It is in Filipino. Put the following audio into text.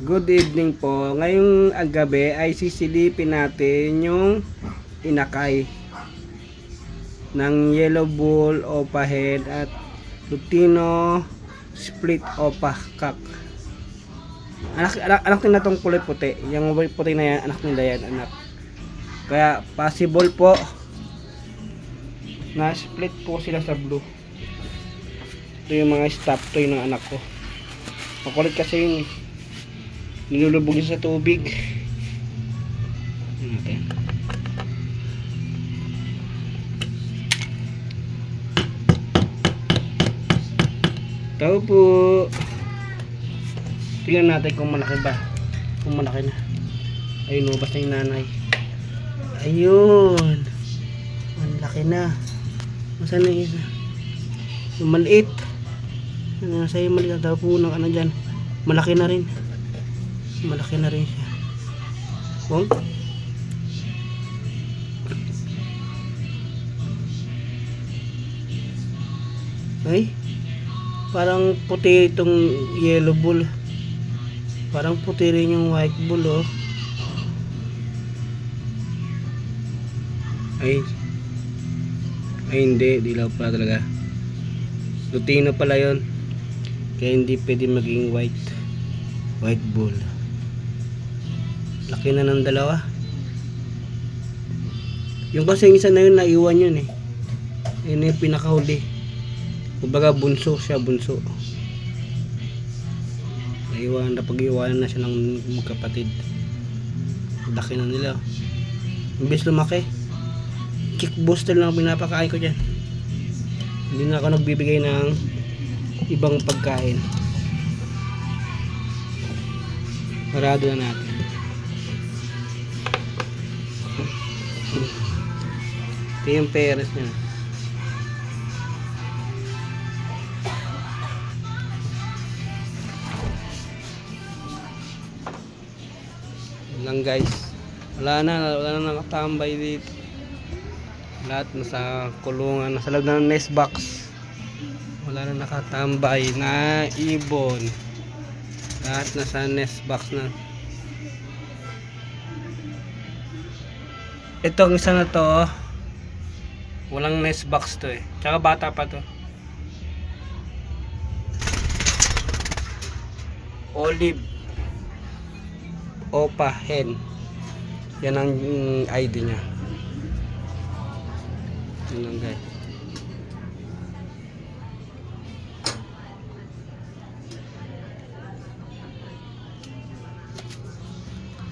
Good evening po. Ngayong gabi ay sisilipin natin yung inakay ng yellow bull opa head at Lutino split opa cock. Anak nila tong kulay puti. Yung puti na yan, anak nila yan, anak. Kaya possible po na split po sila sa blue. Ito yung mga stop toy ng anak ko. Makulit kasi yung nilulubog sa tubig. Okay. Tao po. Tingnan natin kung malaki ba. Kung malaki na. Ayun, ubas na yung nanay. Ayun. Malaki na. Masaan na isa? Yung maliit. Nasa yung maliit. Tao po ng ano dyan. Malaki na rin. Malaki na rin siya. Bong. Ay. Parang puti itong yellow bull. Parang puti rin yung white bull, oh. Ay. Ay, hindi. Dilaw pa talaga. Lutino pala yon. Kaya hindi pwede maging white bull. Laki na ng dalawa. Yung kasi yung isa na yun, naiwan yun eh. Yun yung pinakahuli. Kumbaga bunso siya, bunso. Naiwan, napag-iwanan na siya ng magkapatid. Laki na nila. Imbes lumaki, kick booster lang pinapakain ko dyan. Hindi na ako nagbibigay ng ibang pagkain. Parado na natin. Ito yung peres niya. Lang guys. Wala na nakatambay dito. Lahat nasa kulungan, nasa loob ng nest box. Wala na nakatambay na ibon. Lahat nasa nest box na. Itong isa na to, walang nest box to eh. Tsaka bata pa to. Olive opa hen. Yan ang ID niya. Yan lang guys.